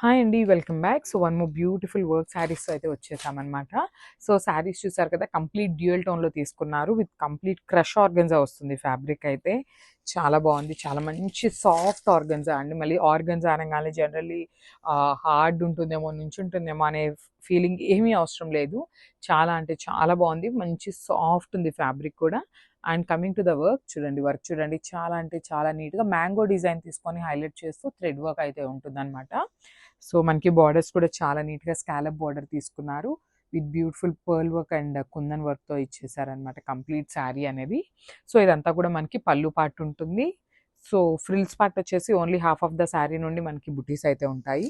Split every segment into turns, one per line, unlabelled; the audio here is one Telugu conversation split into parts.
హాయ్ అండి, welcome back. So one more beautiful work saris అయితే వచ్చేసామన్నమాట. సో శారీస్ చూసారు కదా, కంప్లీట్ డ్యూయల్ టోన్లో తీసుకున్నారు. విత్ కంప్లీట్ క్రష్ ఆర్గన్జా వస్తుంది. ఫ్యాబ్రిక్ అయితే చాలా బాగుంది, చాలా మంచి సాఫ్ట్ ఆర్గన్జా అండి. మళ్ళీ ఆర్గన్జా అనగానే జనరల్లీ హార్డ్ ఉంటుందేమో, నుంచుంటుందేమో అనే ఫీలింగ్ ఏమీ అవసరం లేదు. చాలా అంటే చాలా బాగుంది, మంచి సాఫ్ట్ ఉంది ఫ్యాబ్రిక్ కూడా. And coming to the work చూడండి, వర్క్ చూడండి, చాలా అంటే చాలా నీట్గా మ్యాంగో డిజైన్ తీసుకొని హైలైట్ చేస్తూ థ్రెడ్ వర్క్ అయితే ఉంటుందన్నమాట. సో మనకి బార్డర్స్ కూడా చాలా నీట్గా స్కాలప్ బార్డర్ తీసుకున్నారు. With beautiful pearl work and kundan వర్క్తో ఇచ్చేసారనమాట కంప్లీట్ శారీ అనేది. సో ఇదంతా కూడా మనకి పళ్ళు పార్ట్ ఉంటుంది. సో ఫ్రిల్స్ పార్ట్ వచ్చేసి only half of the sari నుండి మనకి బుటీస్ అయితే ఉంటాయి.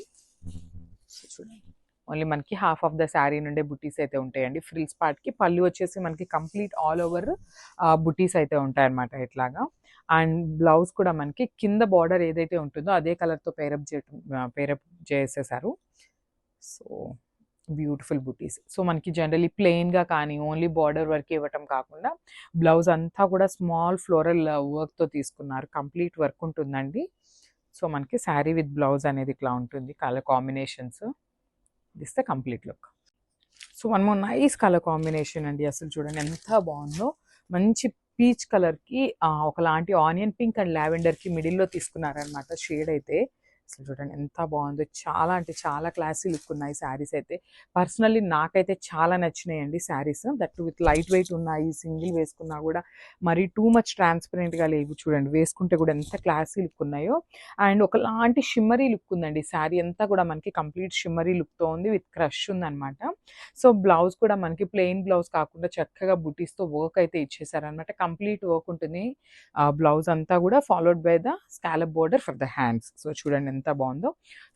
సో చూడండి, ఓన్లీ మనకి హాఫ్ ఆఫ్ ద శారీ నుండే బుటీస్ అయితే ఉంటాయండి. ఫ్రిల్స్ పార్ట్కి పళ్ళు వచ్చేసి మనకి కంప్లీట్ ఆల్ ఓవర్ బుటీస్ అయితే ఉంటాయన్నమాట ఇట్లాగా. అండ్ బ్లౌజ్ కూడా మనకి కింద బార్డర్ ఏదైతే ఉంటుందో అదే కలర్తో పేరప్ చేసేసారు. సో బ్యూటిఫుల్ బుటీస్. సో మనకి జనరలీ ప్లెయిన్గా కానీ ఓన్లీ బార్డర్ వర్క్ ఇవ్వటం కాకుండా బ్లౌజ్ అంతా కూడా స్మాల్ ఫ్లోరల్ వర్క్తో తీసుకున్నారు. కంప్లీట్ వర్క్ ఉంటుందండి. సో మనకి శారీ విత్ బ్లౌజ్ అనేది ఇట్లా ఉంటుంది. Colour combinations this the complete look. So one more nice colour combination అండి. అసలు చూడండి ఎంత బాగుందో. మంచి పీచ్ కలర్కి ఒకలాంటి ఆనియన్ పింక్ అండ్ లావెండర్కి మిడిల్లో తీసుకున్నారనమాట షేడ్ అయితే. అసలు చూడండి ఎంత బాగుందో. చాలా అంటే చాలా క్లాసీ లుక్ ఉన్నాయి శారీస్ అయితే. పర్సనల్లీ నాకైతే చాలా నచ్చినాయండి saris. That with light weight ఉన్నాయి. సింగిల్ వేసుకున్నా కూడా మరీ టూ మచ్ ట్రాన్స్పరెంట్గా లేవు. చూడండి వేసుకుంటే కూడా ఎంత క్లాసీ లుక్ ఉన్నాయో. అండ్ ఒకలాంటి షిమ్మరీ లుక్ ఉందండి. శారీ అంతా కూడా మనకి కంప్లీట్ షిమ్మరీ లుక్తో ఉంది. విత్ క్రష్ ఉందన్నమాట. సో బ్లౌజ్ కూడా మనకి ప్లెయిన్ బ్లౌజ్ కాకుండా చక్కగా బుటీస్తో వర్క్ అయితే ఇచ్చేసారనమాట. కంప్లీట్ వర్క్ ఉంటుంది. బ్లౌజ్ అంతా కూడా followed by the scallop border for the hands. So చూడండి ఎంత బాగుందో.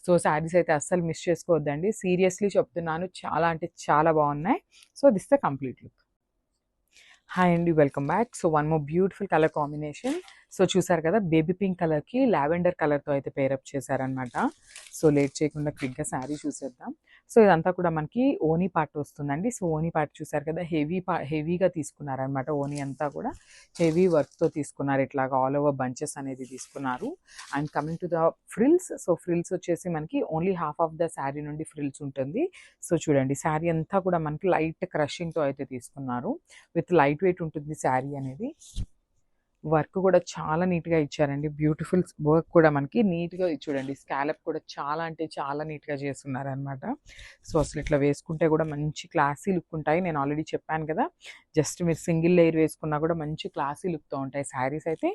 సో శారీస్ అయితే అస్సలు మిస్ చేసుకోవద్దండి. సీరియస్లీ చెప్తున్నాను, చాలా అంటే చాలా బాగున్నాయి. So this the complete look. Hi అండి, welcome back. So one more beautiful colour combination. So చూసారు కదా, బేబీ పింక్ కలర్కి లావెండర్ కలర్తో అయితే పేరప్ చేశారనమాట. సో లేట్ చేయకుండా క్విక్గా శారీ చూసేద్దాం. సో ఇదంతా కూడా మనకి ఓనీ పార్ట్ వస్తుందండి. సో ఓనీ పార్ట్ చూసారు కదా, హెవీగా తీసుకున్నారనమాట. ఓనీ అంతా కూడా హెవీ వర్క్తో తీసుకున్నారు. ఇట్లాగా ఆల్ ఓవర్ బంచెస్ అనేది తీసుకున్నారు. And coming to the frills. So frills వచ్చేసి మనకి only half of the sari నుండి ఫ్రిల్స్ ఉంటుంది. సో చూడండి, శారీ అంతా కూడా మనకి లైట్ క్రషింగ్తో అయితే తీసుకున్నారు. విత్ లైట్ వెయిట్ ఉంటుంది శారీ అనేది. వర్క్ కూడా చాలా నీట్గా ఇచ్చారండి. బ్యూటిఫుల్ వర్క్ కూడా మనకి నీట్గా చూడండి. స్కాలప్ కూడా చాలా అంటే చాలా నీట్గా చేస్తున్నారనమాట. సో అసలు ఇట్లా వేసుకుంటే కూడా మంచి క్లాసీ లుక్ ఉంటాయి. నేను ఆల్రెడీ చెప్పాను కదా, జస్ట్ మీరు సింగిల్ లేయర్ వేసుకున్నా కూడా మంచి క్లాసీ లుక్తో ఉంటాయి శారీస్ అయితే.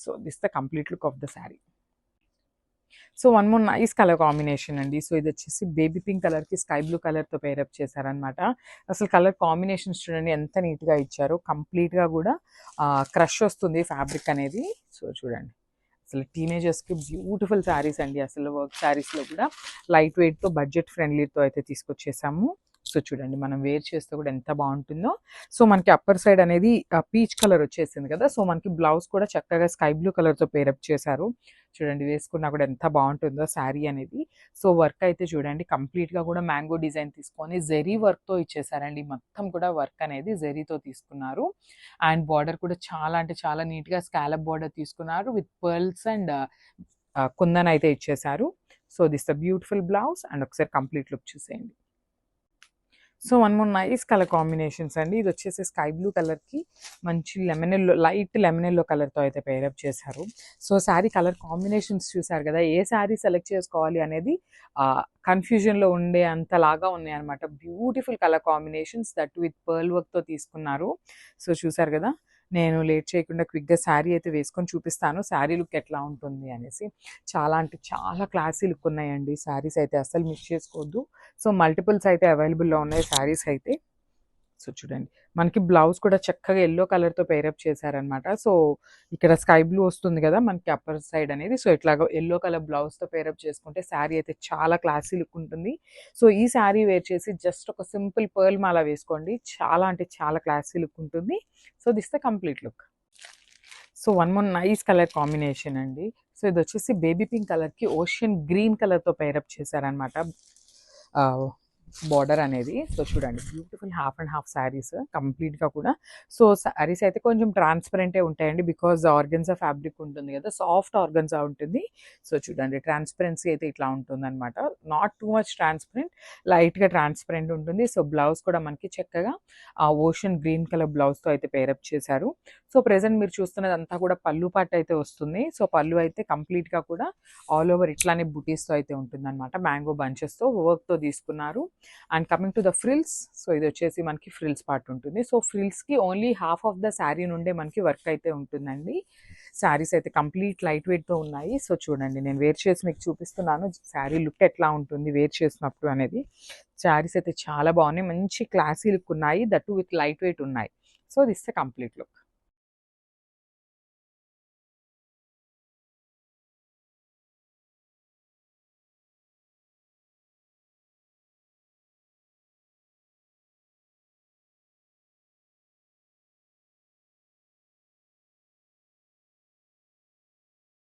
So this the complete look of the sari. So one more nice colour combination అండి. సో ఇది వచ్చేసి బేబీ పింక్ కలర్కి స్కై బ్లూ కలర్తో పేరప్ చేశారనమాట. అసలు కలర్ కాంబినేషన్స్ చూడండి ఎంత నీట్గా ఇచ్చారో. కంప్లీట్గా కూడా క్రష్ వస్తుంది ఫ్యాబ్రిక్ అనేది. సో చూడండి, అసలు టీనేజర్స్కి బ్యూటిఫుల్ శారీస్ అండి. అసలు వర్క్ శారీస్లో కూడా లైట్ వెయిట్తో బడ్జెట్ ఫ్రెండ్లీతో అయితే తీసుకొచ్చేసాము. సో చూడండి, మనం వేర్ చేస్తే కూడా ఎంత బాగుంటుందో. సో మనకి అప్పర్ సైడ్ అనేది పీచ్ కలర్ వచ్చేసింది కదా. సో మనకి బ్లౌజ్ కూడా చక్కగా స్కై బ్లూ కలర్తో పేరప్ చేశారు. చూడండి వేసుకున్నా కూడా ఎంత బాగుంటుందో శారీ అనేది. సో వర్క్ అయితే చూడండి, కంప్లీట్గా కూడా మ్యాంగో డిజైన్ తీసుకొని జెరీ వర్క్తో ఇచ్చేసారండి. మొత్తం కూడా వర్క్ అనేది జెరీతో తీసుకున్నారు. అండ్ బార్డర్ కూడా చాలా అంటే చాలా నీట్గా స్కాలప్ బార్డర్ తీసుకున్నారు. విత్ పర్ల్స్ అండ్ కుందన్ అయితే ఇచ్చేసారు. So this the beautiful blouse. And ఒకసారి కంప్లీట్ లుక్ చూసేయండి. So one more nice colour combinations అండి. ఇది వచ్చేసి స్కై బ్లూ కలర్కి మంచి lemon yellow, light lemon yellow కలర్తో అయితే పేరప్ చేశారు. సో శారీ కలర్ కాంబినేషన్స్ చూసారు కదా, ఏ శారీ సెలెక్ట్ చేసుకోవాలి అనేది కన్ఫ్యూజన్లో ఉండే అంతలాగా ఉన్నాయి అనమాట. Beautiful colour combinations, that with pearl వర్క్తో తీసుకున్నారు. సో చూసారు కదా, నేను లేట్ చేయకుండా క్విక్గా శారీ అయితే వేసుకొని చూపిస్తాను శారీ లుక్ ఎట్లా ఉంటుంది అనేసి. చాలా అంటే చాలా క్లాసీ లుక్ ఉన్నాయండి శారీస్ అయితే, అస్సలు మిస్ చేసుకోవద్దు. సో మల్టిపుల్స్ అయితే అవైలబుల్లో ఉన్నాయి శారీస్ అయితే. సో చూడండి, మనకి బ్లౌజ్ కూడా చక్కగా ఎల్లో కలర్తో పేరప్ చేశారనమాట. సో ఇక్కడ స్కై బ్లూ వస్తుంది కదా మనకి అప్పర్ సైడ్ అనేది. సో ఇట్లాగా ఎల్లో కలర్ బ్లౌజ్తో పేరప్ చేసుకుంటే శారీ అయితే చాలా క్లాసీ లుక్ ఉంటుంది. సో ఈ శారీ వేర్ చేసి జస్ట్ ఒక సింపుల్ పర్ల్ మాల వేసుకోండి, చాలా అంటే చాలా క్లాసీ లుక్ ఉంటుంది. So this the complete look. So one more nice colour combination అండి. సో ఇది వచ్చేసి బేబీ పింక్ కలర్కి ఓషియన్ గ్రీన్ కలర్తో పేరప్ చేశారనమాట. బార్డర్ అనేది. సో చూడండి beautiful half and half saris కంప్లీట్గా కూడా. సో శారీస్ అయితే కొంచెం ట్రాన్స్పరెంటే ఉంటాయండి, బికాజ్ ఆర్గన్జా ఫ్యాబ్రిక్ ఉంటుంది కదా, సాఫ్ట్ ఆర్గన్జా ఉంటుంది. సో చూడండి ట్రాన్స్పరెన్సీ అయితే ఇట్లా ఉంటుంది అనమాట, నాట్ టూ మచ్ ట్రాన్స్పరెంట్, లైట్గా ట్రాన్స్పరెంట్ ఉంటుంది. సో బ్లౌజ్ కూడా మనకి చక్కగా ఓషన్ గ్రీన్ కలర్ బ్లౌజ్తో అయితే పేరప్ చేశారు. సో ప్రెసెంట్ మీరు చూస్తున్నది అంతా కూడా పళ్ళు పాటు అయితే వస్తుంది. సో పళ్ళు అయితే కంప్లీట్గా కూడా ఆల్ ఓవర్ ఇట్లానే బుటీస్తో అయితే ఉంటుంది అనమాట, మ్యాంగో బంచెస్తో వర్క్తో తీసుకున్నారు. And coming to the frills, so ఇది వచ్చేసి మనకి ఫ్రిల్స్ పార్ట్ ఉంటుంది. సో ఫ్రిల్స్కి only half of the sari నుండే మనకి వర్క్ అయితే ఉంటుందండి. శారీస్ అయితే కంప్లీట్ లైట్ వెయిట్తో ఉన్నాయి. సో చూడండి నేను వేర్ చేసి మీకు చూపిస్తున్నాను శారీ లుక్ ఎట్లా ఉంటుంది వేర్ చేసినప్పుడు అనేది. శారీస్ అయితే చాలా బాగున్నాయి, మంచి క్లాసీ లుక్ ఉన్నాయి, దట్ విత్ లైట్ వెయిట్ ఉన్నాయి. So this the complete look.